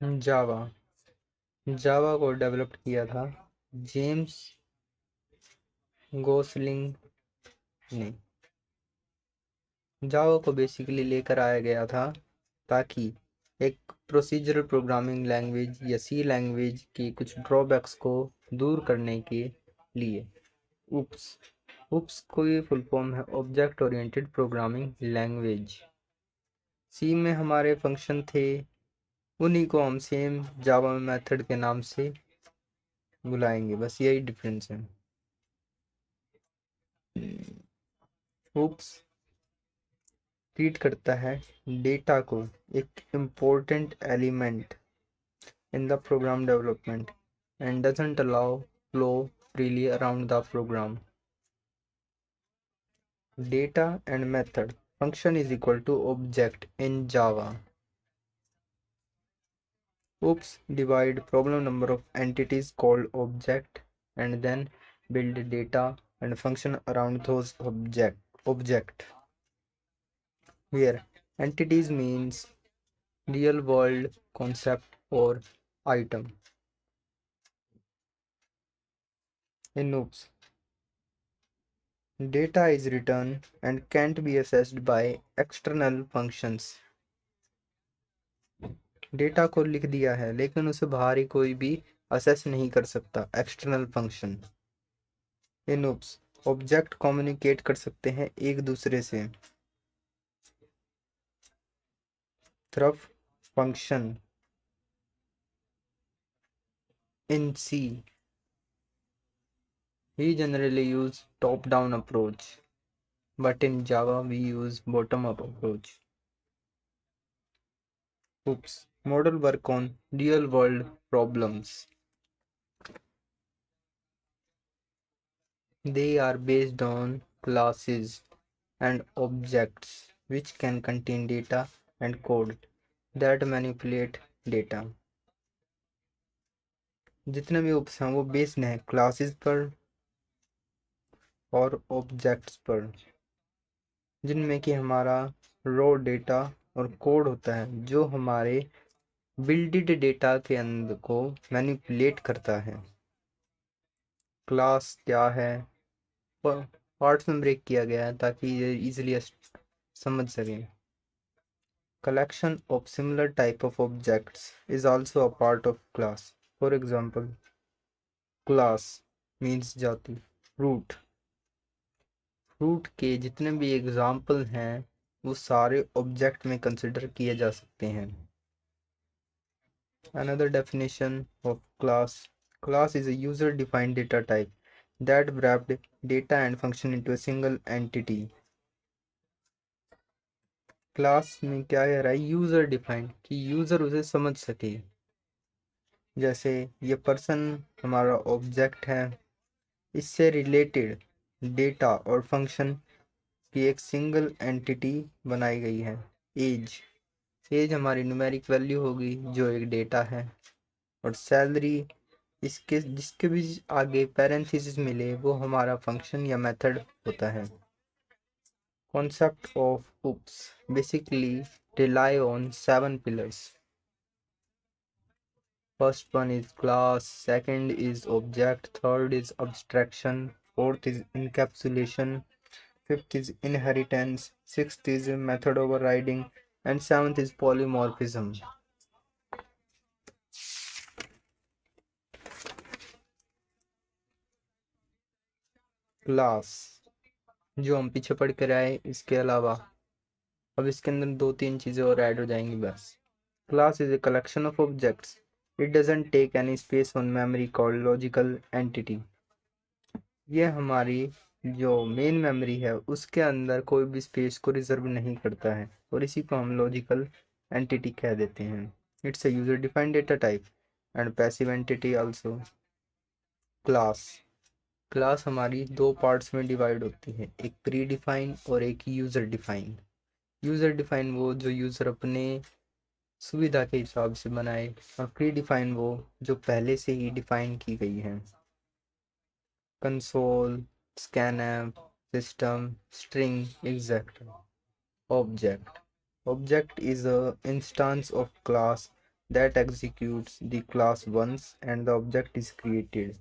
जावा जावा को डेवलप किया था जेम्स गोसलिंग ने। जावा को बेसिकली लेकर आया गया था ताकि एक प्रोसीजरल प्रोग्रामिंग लैंग्वेज या सी लैंग्वेज की कुछ ड्रॉबैक्स को दूर करने के लिए। उप्स उप्स कोई फुल फॉर्म है ऑब्जेक्ट ओरिएंटेड प्रोग्रामिंग लैंग्वेज। सी में हमारे फंक्शन थे, उन्हीं को हम सेम जावा में मेथड के नाम से बुलाएंगे, बस यही डिफरेंस है। उप्स ट्रीट करता है डेटा को एक important element in the program development and doesn't allow flow freely around the program. Data and method function is equal to object in Java. Oops, divide problem number of entities called object and then build data and function around those object where entities means real world concept or item. In Oops, data is written and can't be accessed by external functions. Data को लिख दिया है लेकिन उसे बाहरी कोई भी assess नहीं कर सकता, एक्सटर्नल फंक्शन। इन ऑब्जेक्ट कम्युनिकेट कर सकते हैं एक दूसरे से। Through function in C we generally use top down approach, but in Java we use bottom up approach. Model work on real world problems. They are based on classes and objects which can contain data and code that manipulate data. जितने भी उप्स हैं वो based हैं classes पर और objects पर, जिनमें कि हमारा रॉ डेटा और कोड होता है जो हमारे बिल्डेड डेटा के अंदर को मैनिपुलेट करता है। क्लास क्या है पार्ट्स में ब्रेक किया गया है ताकि ये इजीली समझ सकें। Collection of similar type of objects is also a part of class. For example, class means जाति, root के जितने भी एग्जाम्पल हैं वो सारे ऑब्जेक्ट में कंसिडर किए जा सकते हैं। Another definition of class is a user defined data type that wrapped data and function into a single entity. Class में क्या कह रहा है, यूजर डिफाइंड, कि यूजर उसे समझ सके। जैसे ये पर्सन हमारा ऑब्जेक्ट है, इससे रिलेटेड डेटा और फंक्शन की एक सिंगल एंटिटी बनाई गई है। एज हमारी न्यूमेरिक वैल्यू होगी जो एक डेटा है, और सैलरी इसके जिसके भी आगे पैरेंथेसिस मिले वो हमारा फंक्शन या मेथड होता है। Concept of oops basically rely on 7 pillars. First one is class, second is object, third is abstraction, fourth is encapsulation, fifth is inheritance, sixth is method overriding, and seventh is polymorphism. Class जो हम पीछे पढ़ कर आए, इसके अलावा अब इसके अंदर 2-3 चीज़ें और ऐड हो जाएंगी बस। Class is a collection of objects, it doesn't take any space on memory called logical entity. ये हमारी जो मेन मेमोरी है उसके अंदर कोई भी स्पेस को रिजर्व नहीं करता है, और इसी को हम लॉजिकल एंटिटी कह देते हैं। It's a user defined data type and passive entity also. Class हमारी दो पार्ट्स में डिवाइड होती है, एक प्री डिफाइन और एक यूजर डिफाइन। यूजर डिफाइन वो जो यूजर अपने सुविधा के हिसाब से बनाए, और प्री डिफाइन वो जो पहले से ही डिफाइन की गई है। Console, scanf, system, string, etc. Object is a instance of class that executes the class once and the object is created.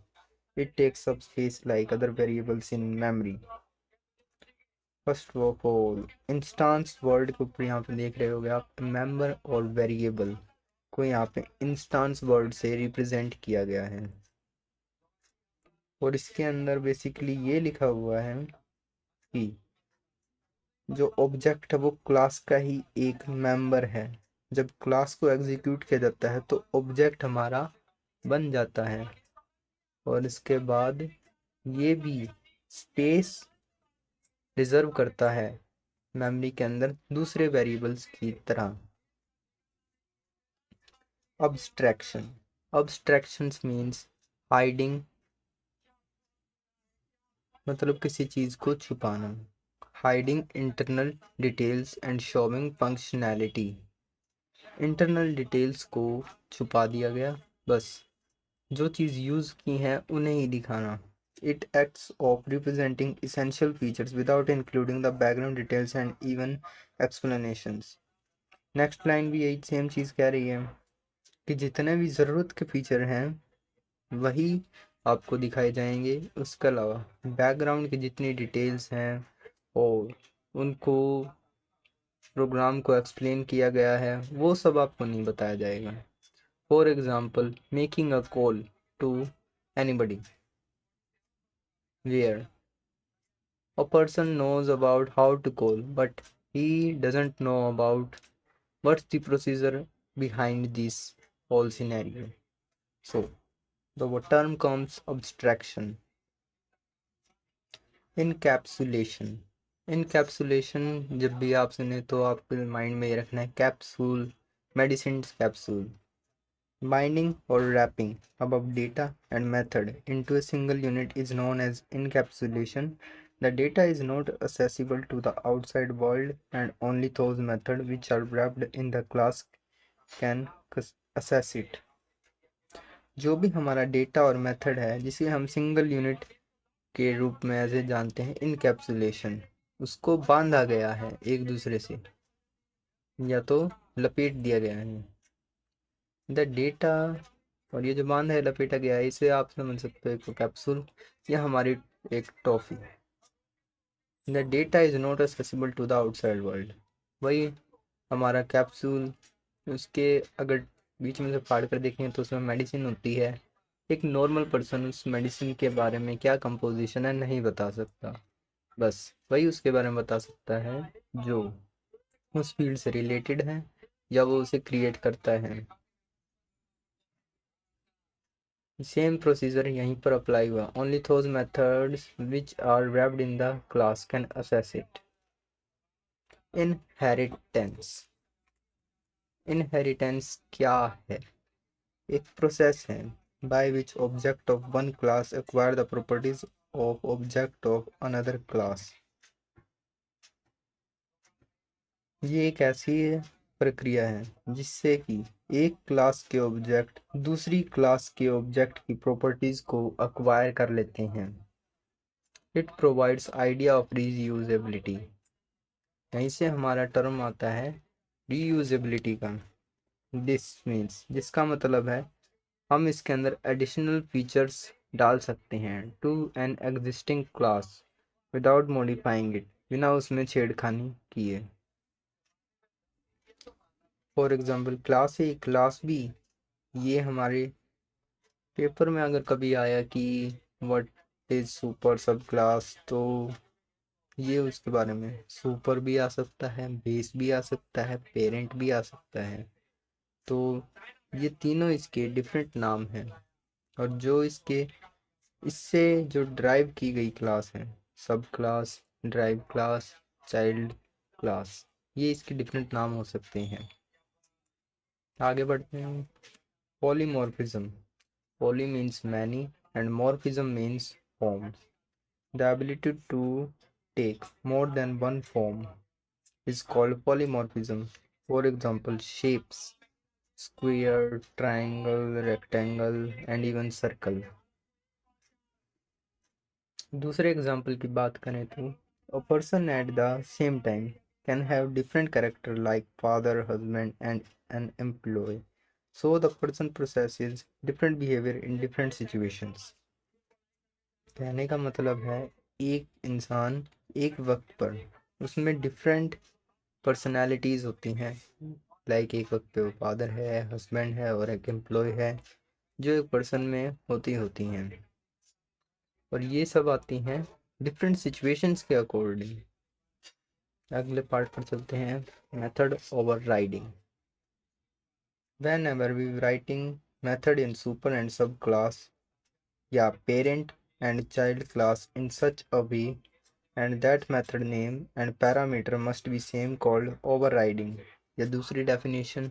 It takes up space like other variables in memory. First of all instance word के ऊपर यहाँ पे देख रहे होगे आप member और variable को यहाँ पे इंस्टांस वर्ड से रिप्रेजेंट किया गया है और इसके अंदर बेसिकली ये लिखा हुआ है कि जो ऑब्जेक्ट है वो क्लास का ही एक मेंबर है। जब क्लास को एग्जीक्यूट किया जाता है तो ऑब्जेक्ट हमारा बन जाता है और इसके बाद ये भी स्पेस रिजर्व करता है मेमोरी के अंदर दूसरे वेरिएबल्स की तरह। अब्स्ट्रैक्शन अब्स्ट्रैक्शंस मीन्स हाइडिंग, मतलब किसी चीज को छुपाना। Hiding internal details and showing functionality, internal details को छुपा दिया गया, बस जो चीज़ यूज़ की है उन्हें ही दिखाना। It acts of representing essential features without including the background details and even explanations. Next line भी यही सेम चीज़ कह रही है कि जितने भी ज़रूरत के फीचर हैं वही आपको दिखाए जाएंगे, उसके अलावा बैकग्राउंड की जितनी डिटेल्स हैं और उनको प्रोग्राम को एक्सप्लेन किया गया है वो सब आपको नहीं बताया जाएगा। For example making a call to anybody where a person knows about how to call but he doesn't know about what's the procedure behind this whole scenario. So the term comes abstraction. Encapsulation, encapsulation जब भी आप सुने तो आपके mind में ये रखना है capsule, medicine capsule. Binding or wrapping above data and method into a single unit is known as encapsulation. The data is not accessible to the outside world and only those methods which are wrapped in the class can access it. जो भी हमारा data और method है जिसे हम single unit के रूप में ऐसे जानते हैं इनकैप्सुलेशन, उसको बांधा गया है एक दूसरे से या तो लपेट दिया गया है। द डेटा, और ये जो बांधा है लपेटा गया है इसे आप समझ सकते हो एक कैप्सूल या हमारी एक toffee. The data is not accessible to the outside world, वही हमारा कैप्सूल, उसके अगर बीच में से फाड़ कर देखें तो उसमें मेडिसिन होती है। एक नॉर्मल पर्सन उस मेडिसिन के बारे में क्या कंपोजिशन है नहीं बता सकता, बस वही उसके बारे में बता सकता है जो उस फील्ड से रिलेटेड है या वो उसे क्रिएट करता है। सेम प्रोसीजर यहीं पर अप्लाई हुआ। Only those methods which are wrapped in the class can access it. Inheritance, inheritance क्या है? एक प्रोसेस है by which object of one class acquire the properties of object of another class. ये एक ऐसी प्रक्रिया है जिससे कि एक क्लास के ऑब्जेक्ट दूसरी क्लास के ऑब्जेक्ट की प्रॉपर्टीज को अक्वायर कर लेते हैं। It provides idea of reusability, यहीं से हमारा टर्म आता है रीयूजेबिलिटी का। दिस मीन्स, जिसका मतलब है हम इसके अंदर एडिशनल फीचर्स डाल सकते हैं to an existing class without modifying it, बिना उसमें छेड़खानी किए। For example class A class B, ये हमारे पेपर में अगर कभी आया कि what is super sub class, तो ये उसके बारे में सुपर भी आ सकता है, बेस भी आ सकता है, पेरेंट भी आ सकता है। तो ये तीनों इसके डिफरेंट नाम हैं और जो इसके इससे जो ड्राइव की गई क्लास है, सब class, drive class, child class, ये इसके डिफरेंट नाम हो सकते हैं। आगे बढ़ते हैं। Polymorphism, poly means many and morphism means forms. The ability to take more than one form is called polymorphism. For example, shapes, square, triangle, rectangle and even circle. दूसरे एग्जाम्पल की बात करें तो a person at the same time can have different character like father, husband and an employee. so the person processes different behavior in different situations। कहने का मतलब है एक इंसान एक वक्त पर उसमें डिफरेंट पर्सनालिटीज होती हैं। लाइक एक वक्त पे वो फादर है, हस्बैंड है और एक एम्प्लॉय है, जो एक पर्सन में होती होती हैं। और ये सब आती हैं डिफरेंट सिचुएशंस के अकॉर्डिंग। अगले पार्ट पर चलते हैं, method over riding. Whenever we writing method in super and sub class या parent and child class in such a way and that method name and parameter must be same called overriding। या दूसरी definition,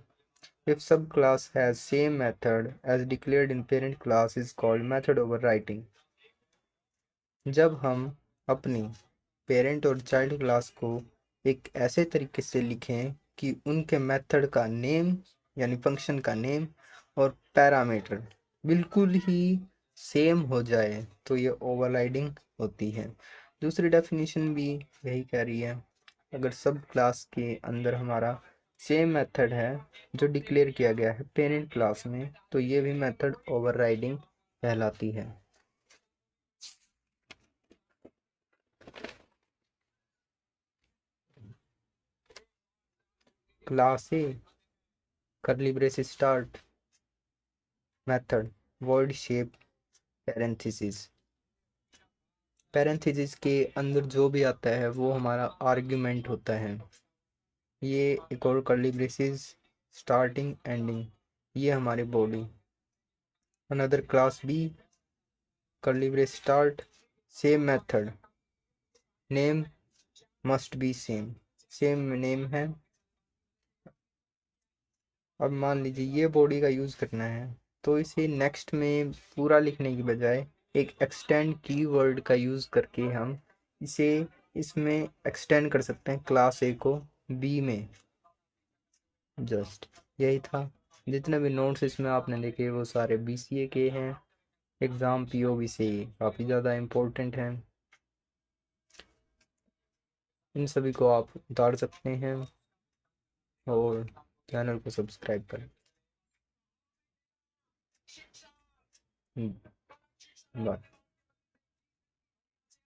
if subclass has same method as declared in parent class is called method overriding। जब हम अपनी parent और child class को एक ऐसे तरीके से लिखें कि उनके मेथड का नेम यानी फंक्शन का नेम और पैरामीटर बिल्कुल ही सेम हो जाए तो ये ओवरराइडिंग होती है। दूसरी डेफिनेशन भी यही कह रही है, अगर सब क्लास के अंदर हमारा सेम मेथड है जो डिक्लेयर किया गया है पेरेंट क्लास में तो ये भी मेथड ओवरराइडिंग कहलाती है। क्लास ए curly brace start method void shape parenthesis। Parenthesis के अंदर जो भी आता है वो हमारा आर्ग्यूमेंट होता है। ये एक और कर्ली ब्रेसेस स्टार्टिंग एंडिंग, ये हमारी body. Another class B curly brace start same method name must be same, same name है। अब मान लीजिए ये बॉडी का यूज़ करना है तो इसे नेक्स्ट में पूरा लिखने की बजाय एक एक्सटेंड कीवर्ड का यूज़ करके हम इसे इसमें एक्सटेंड कर सकते हैं क्लास ए को बी में। जस्ट यही था। जितने भी नोट्स इसमें आपने देखे वो सारे बीसीए के हैं, एग्ज़ाम पीओबी से काफ़ी ज़्यादा इम्पोर्टेंट हैं। इन सभी को आप उतार सकते हैं और चैनल को सब्सक्राइब करें। बाय।